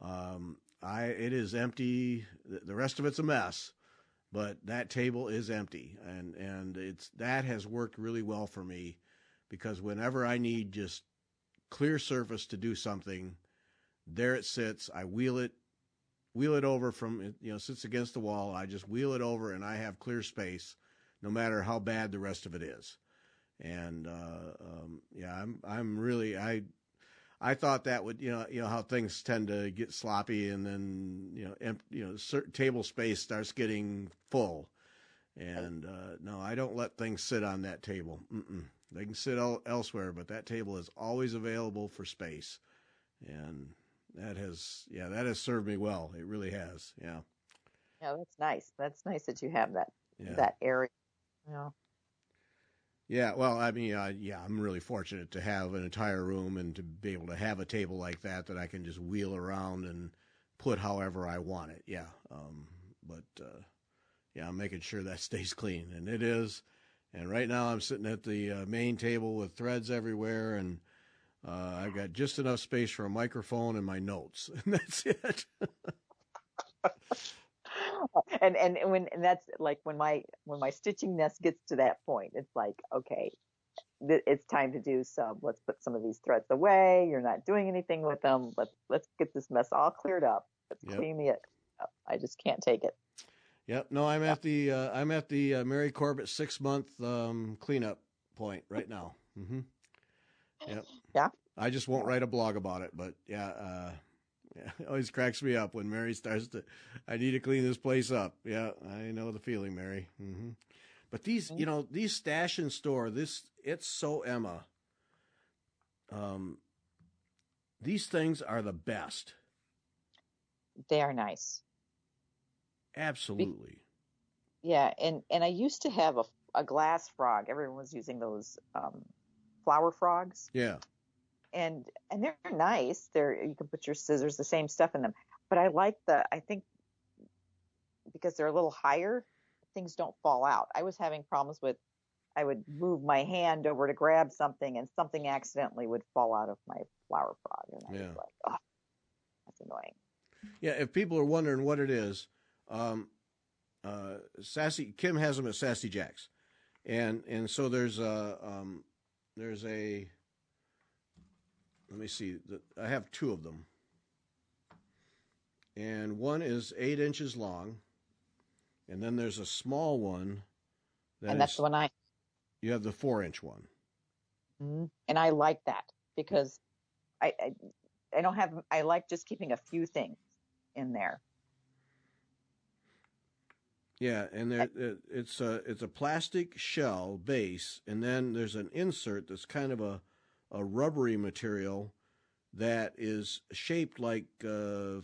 Speaker 1: It is empty. The rest of it's a mess, but that table is empty, and that has worked really well for me, because whenever I need just clear surface to do something, there it sits. I wheel it over from, sits against the wall. I just wheel it over, and I have clear space, no matter how bad the rest of it is. And I'm really I thought that would, how things tend to get sloppy, and then certain table space starts getting full, and no, I don't let things sit on that table. They can sit elsewhere, but that table is always available for space, and that has served me well. It really has. Yeah.
Speaker 2: Yeah, that's nice. That's nice that you have that area. Yeah.
Speaker 1: Yeah, well, I'm really fortunate to have an entire room and to be able to have a table like that I can just wheel around and put however I want it. Yeah, I'm making sure that stays clean, and it is. And right now I'm sitting at the main table with threads everywhere, and I've got just enough space for a microphone and my notes, and that's it.
Speaker 2: And that's like when my stitching nest gets to that point, it's like, okay, it's time to do let's put some of these threads away. You're not doing anything with them. Let's get this mess all cleared up. Let's clean it up. I just can't take it.
Speaker 1: Yep. No, I'm at the Mary Corbett 6-month cleanup point right now. Mm-hmm. Yep.
Speaker 2: Yeah.
Speaker 1: I just won't write a blog about it, but it always cracks me up when Mary starts to, I need to clean this place up. Yeah, I know the feeling, Mary. Mm-hmm. But these, these stash and store, it's so Emma. These things are the best.
Speaker 2: They are nice.
Speaker 1: Absolutely.
Speaker 2: Yeah, and I used to have a glass frog. Everyone was using those flower frogs.
Speaker 1: Yeah.
Speaker 2: And they're nice. You can put your scissors, the same stuff in them. But I think because they're a little higher, things don't fall out. I was having problems with, I would move my hand over to grab something and something accidentally would fall out of my flower frog. And I was like, oh, that's annoying.
Speaker 1: Yeah, if people are wondering what it is, Kim has them at Sassy Jack's. And so there's a, let me see, I have two of them. And one is 8 inches long. And then there's a small one.
Speaker 2: That's the one
Speaker 1: you have the 4-inch one.
Speaker 2: Mm-hmm. And I like that because I don't have, I like just keeping a few things in there.
Speaker 1: Yeah, and it's a plastic shell base, and then there's an insert that's kind of a rubbery material that is shaped like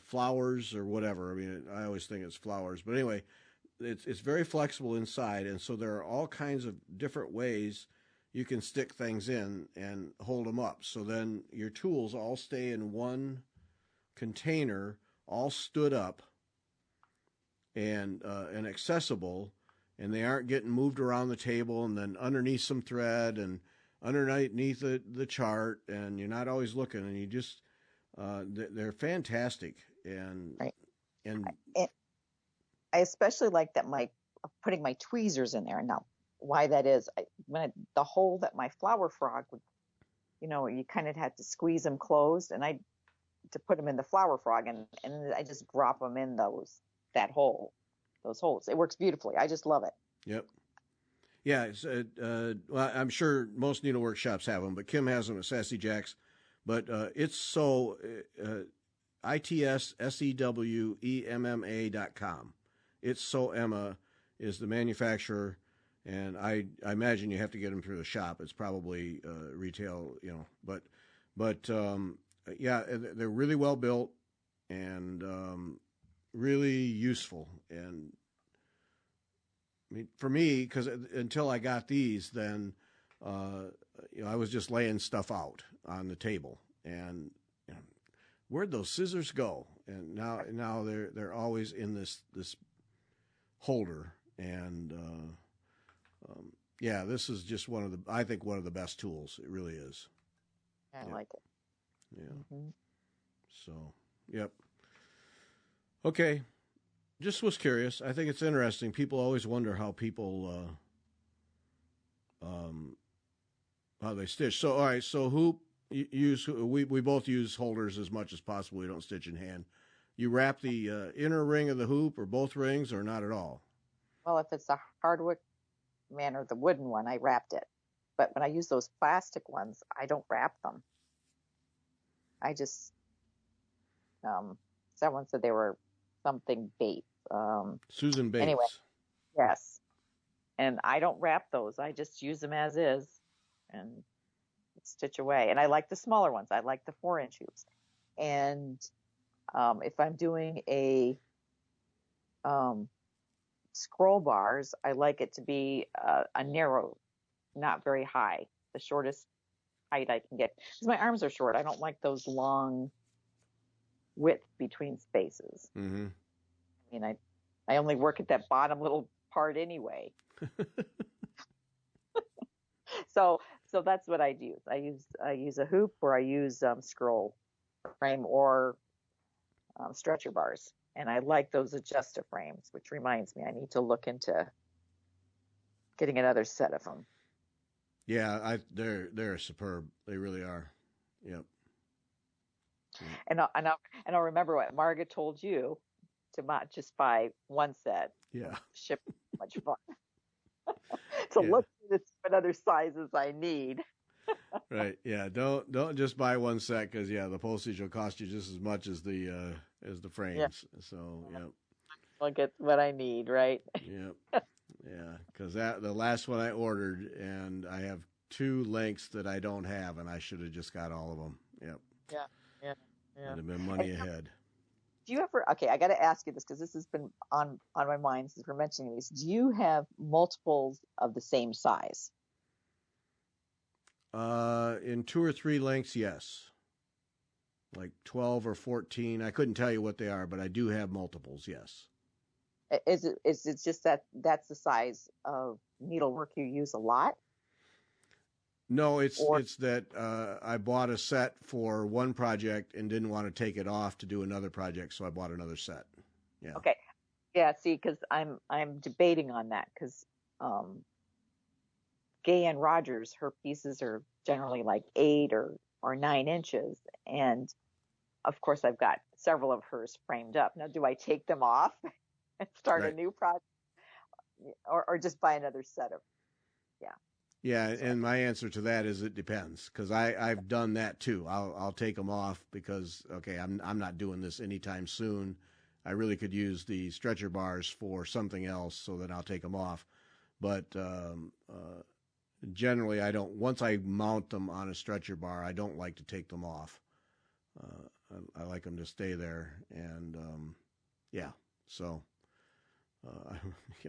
Speaker 1: flowers or whatever. I mean, I always think it's flowers, but anyway, it's very flexible inside, and so there are all kinds of different ways you can stick things in and hold them up. So then your tools all stay in one container, all stood up and accessible, and they aren't getting moved around the table and then underneath some thread and underneath the chart, and you're not always looking, and you just they're fantastic. And
Speaker 2: right.
Speaker 1: And
Speaker 2: I especially like that putting my tweezers in there. Now, why that is, the hole that my flower frog would, you kind of had to squeeze them closed, and to put them in the flower frog, and I just drop them in those holes. It works beautifully. I just love it. Yep.
Speaker 1: Yeah, well, I'm sure most needlework shops have them, but Kim has them at Sassy Jack's. But it's so ITSSEWEMMA.com. It's So Emma is the manufacturer, and I imagine you have to get them through the shop. It's probably retail, but yeah, they're really well built and really useful. And I mean, for me, because until I got these, then I was just laying stuff out on the table, and where'd those scissors go? And now they're always in this holder, and yeah, this is just one of the best tools. It really is.
Speaker 2: I like it.
Speaker 1: Yeah. Mm-hmm. So, yep. Okay. Just was curious. I think it's interesting. People always wonder how people how they stitch. So, all right. So, hoop. We both use holders as much as possible. We don't stitch in hand. You wrap the inner ring of the hoop or both rings, or not at all?
Speaker 2: Well, if it's the hardwood or the wooden one, I wrapped it. But when I use those plastic ones, I don't wrap them. I just someone said they were something Bates.
Speaker 1: Susan Bates.
Speaker 2: Anyway, yes. And I don't wrap those. I just use them as is and stitch away. And I like the smaller ones. I like the 4-inch hoops. And if I'm doing a scroll bars, I like it to be a narrow, not very high, the shortest height I can get. Because my arms are short. I don't like those long width between spaces.
Speaker 1: Mm-hmm.
Speaker 2: I mean, I only work at that bottom little part anyway. So that's what I use. I use a hoop, or I use scroll frame or stretcher bars, and I like those adjuster frames. Which reminds me, I need to look into getting another set of them.
Speaker 1: Yeah, they're superb. They really are. Yep.
Speaker 2: And I'll remember what Margaret told you to not just buy one set.
Speaker 1: Yeah.
Speaker 2: Ship much fun. To look for what other sizes I need.
Speaker 1: Right. Yeah. Don't just buy one set, because the postage will cost you just as much as the frames. Yeah. So
Speaker 2: I'll get what I need. Right.
Speaker 1: Yep. Yeah. Because the last one I ordered, and I have 2 lengths that I don't have, and I should have just got all of them. Yep.
Speaker 2: Yeah.
Speaker 1: It'd have been money ahead.
Speaker 2: Do you ever? Okay, I got to ask you this because this has been on my mind since we're mentioning these. Do you have multiples of the same size?
Speaker 1: In 2 or 3 lengths, yes. Like 12 or 14. I couldn't tell you what they are, but I do have multiples, yes.
Speaker 2: Is it just that that's the size of needlework you use a lot?
Speaker 1: No, it's that I bought a set for one project and didn't want to take it off to do another project, so I bought another set. Yeah.
Speaker 2: Okay. Yeah, see, because I'm debating on that because Gay Ann Rogers, her pieces are generally like 8 or 9 inches, and of course I've got several of hers framed up. Now, do I take them off and start a new project, or just buy another set of? Yeah.
Speaker 1: Yeah, and my answer to that is it depends, because I've done that too. I'll take them off because okay, I'm not doing this anytime soon. I really could use the stretcher bars for something else, so then I'll take them off. But generally, I don't. Once I mount them on a stretcher bar, I don't like to take them off. I like them to stay there, and yeah. So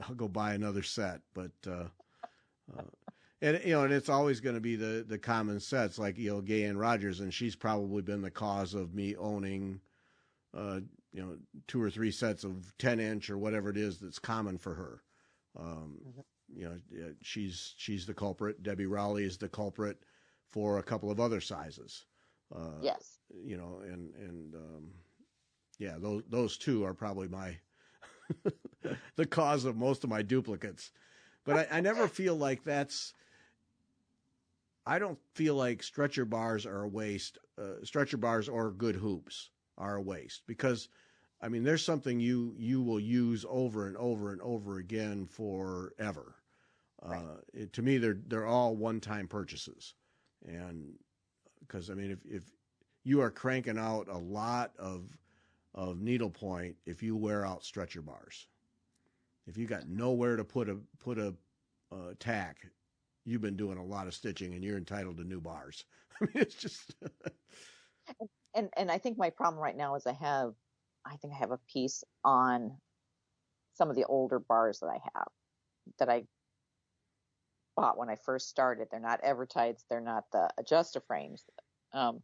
Speaker 1: I'll go buy another set, but. And and it's always going to be the common sets like Gay Ann Rogers, and she's probably been the cause of me owning 2 or 3 sets of 10-inch or whatever it is that's common for her. She's the culprit. Debbie Rowley is the culprit for a couple of other sizes.
Speaker 2: Yes.
Speaker 1: Those two are probably my the cause of most of my duplicates. But I never feel like I don't feel like stretcher bars are a waste. Stretcher bars or good hoops are a waste because, I mean, there's something you will use over and over and over again forever. Right. To me, they're all one-time purchases, and because I mean, if you are cranking out a lot of needlepoint, if you wear out stretcher bars, if you got nowhere to put a tack. You've been doing a lot of stitching and you're entitled to new bars. I mean, it's just.
Speaker 2: and I think my problem right now is I think I have a piece on some of the older bars that I bought when I first started. They're not Evertights. They're not the adjuster frames. And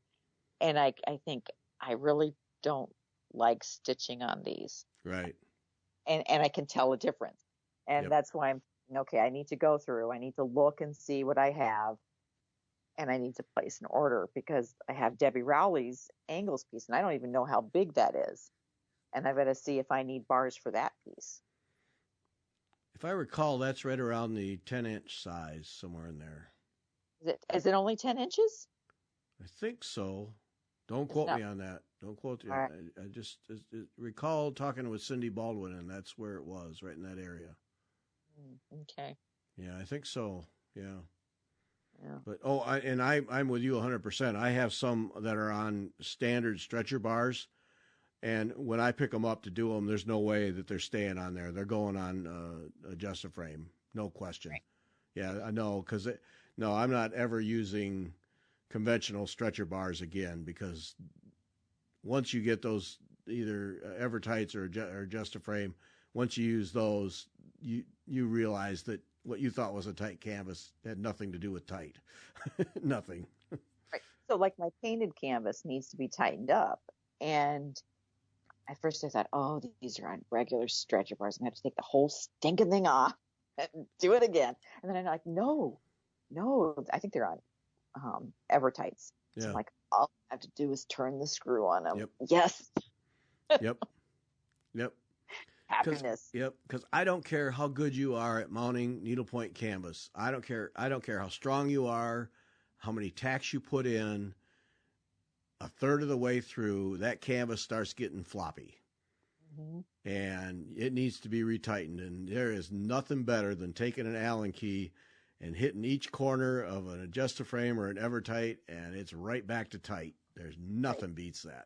Speaker 2: I think I really don't like stitching on these.
Speaker 1: Right.
Speaker 2: And I can tell a difference. And that's why I'm okay, I need to go through. I need to look and see what I have, and I need to place an order because I have Debbie Rowley's Angles piece, and I don't even know how big that is. And I've got to see if I need bars for that piece.
Speaker 1: If I recall, that's right around the 10-inch size, somewhere in there.
Speaker 2: Is it only 10 inches?
Speaker 1: I think so. Don't quote me on that. Don't quote me. Right. I just recall talking with Cindy Baldwin, and that's where it was, right in that area.
Speaker 2: Okay.
Speaker 1: Yeah, I think so. Yeah. But I'm with you 100%. I have some that are on standard stretcher bars, and when I pick them up to do them, there's no way that they're staying on there. They're going on adjust frame, no question. Right. Yeah, I know I'm not ever using conventional stretcher bars again because once you get those either Evertights or adjust frame, once you use those, you realize that what you thought was a tight canvas had nothing to do with tight. Nothing.
Speaker 2: Right. So like my painted canvas needs to be tightened up. And at first I thought, oh, these are on regular stretcher bars. I'm going to have to take the whole stinking thing off and do it again. And then I'm like, no, I think they're on Evertights. Yeah. So I'm like, all I have to do is turn the screw on them. Yep. Yes.
Speaker 1: Yep.
Speaker 2: Happiness.
Speaker 1: Because I don't care how good you are at mounting needlepoint canvas. I don't care how strong you are, how many tacks you put in. A third of the way through, that canvas starts getting floppy. Mm-hmm. And it needs to be retightened. And there is nothing better than taking an Allen key and hitting each corner of an adjuster frame or an Evertight, and it's right back to tight. There's nothing beats that.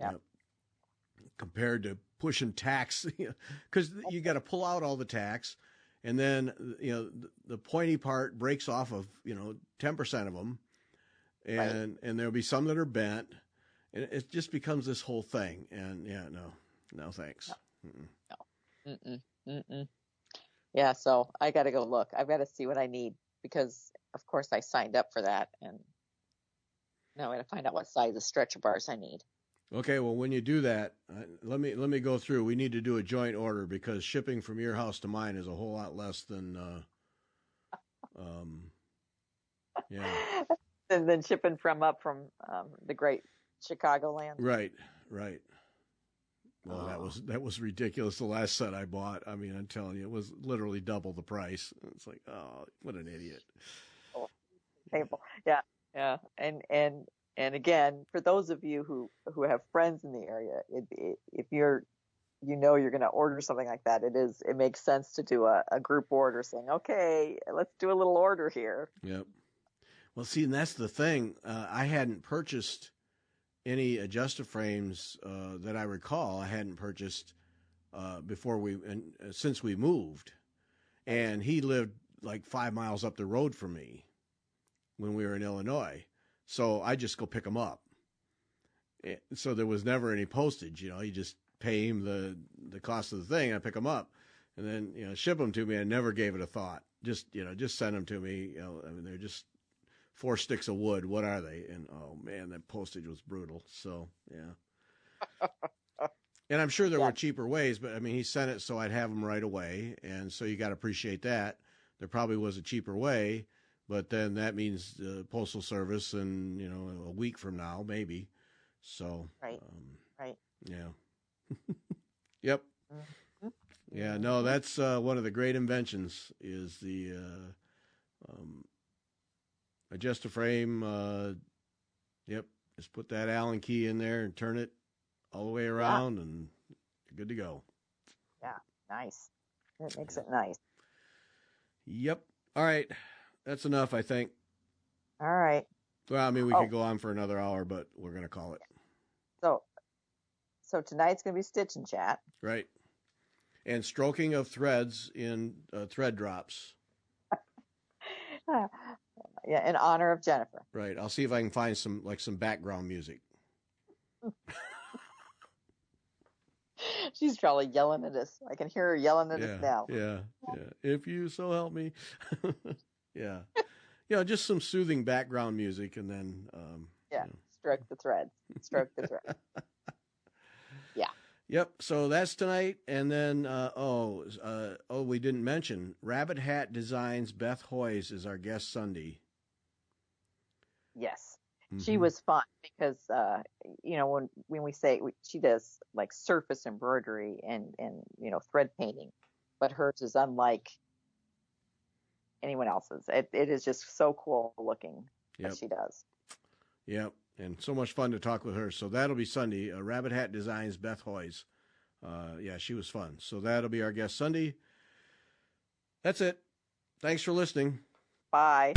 Speaker 2: Yep.
Speaker 1: Compared to pushing tacks, because you got to pull out all the tacks, and then the pointy part breaks off of 10% of them, and there'll be some that are bent, And it just becomes this whole thing. And yeah, no, thanks.
Speaker 2: No. Mm-mm. Yeah, so I got to go look. I've got to see what I need because, of course, I signed up for that, and now I got to find out what size of stretcher bars I need.
Speaker 1: Okay, well, when you do that, let me go through. We need to do a joint order because shipping from your house to mine is a whole lot less than, yeah.
Speaker 2: And then shipping from the great Chicagoland.
Speaker 1: Right. Well, that was ridiculous. The last set I bought, I mean, I'm telling you, it was literally double the price. It's like, oh, what an idiot.
Speaker 2: Oh, painful. Yeah. And again, for those of you who have friends in the area, if you're going to order something like that, it makes sense to do a group order saying, okay, let's do a little order here.
Speaker 1: Yep. Well, see, and that's the thing. I hadn't purchased any adjuster frames that I recall. I hadn't purchased since we moved, and he lived like 5 miles up the road from me when we were in Illinois. So I just go pick them up. So there was never any postage. You just pay him the cost of the thing. I pick them up, and then ship them to me. I never gave it a thought. Just send them to me. I mean, they're just 4 sticks of wood. What are they? And oh man, that postage was brutal. So yeah. And I'm sure there were cheaper ways, but I mean, he sent it so I'd have them right away, and so you got to appreciate that. There probably was a cheaper way, but then that means the postal service, and a week from now maybe. So
Speaker 2: right.
Speaker 1: Yeah. Yep.
Speaker 2: Mm-hmm.
Speaker 1: Yeah. No, that's one of the great inventions is the adjuster frame. Yep. Just put that Allen key in there and turn it all the way around, and you're good to go.
Speaker 2: Yeah. Nice. It makes it nice.
Speaker 1: Yep. All right. That's enough, I think.
Speaker 2: All right.
Speaker 1: Well, I mean, we could go on for another hour, but we're going to call it.
Speaker 2: So tonight's going to be Stitch and Chat.
Speaker 1: Right. And stroking of threads in thread drops.
Speaker 2: Yeah, in honor of Jennifer.
Speaker 1: Right. I'll see if I can find some background music.
Speaker 2: She's probably yelling at us. I can hear her yelling at us now.
Speaker 1: Yeah. If you so help me. Yeah. Just some soothing background music, and then
Speaker 2: stroke the thread. Yeah.
Speaker 1: Yep. So that's tonight, and then we didn't mention Rabbit Hat Designs. Beth Hoyes is our guest Sunday.
Speaker 2: Yes. Mm-hmm. She was fun because when we say she does like surface embroidery and thread painting, but hers is unlike anyone else's. It is just so cool looking what she does.
Speaker 1: Yep. And so much fun to talk with her. So that'll be Sunday. Rabbit Hat Designs, Beth Hoyes. She was fun. So that'll be our guest Sunday. That's it. Thanks for listening.
Speaker 2: Bye.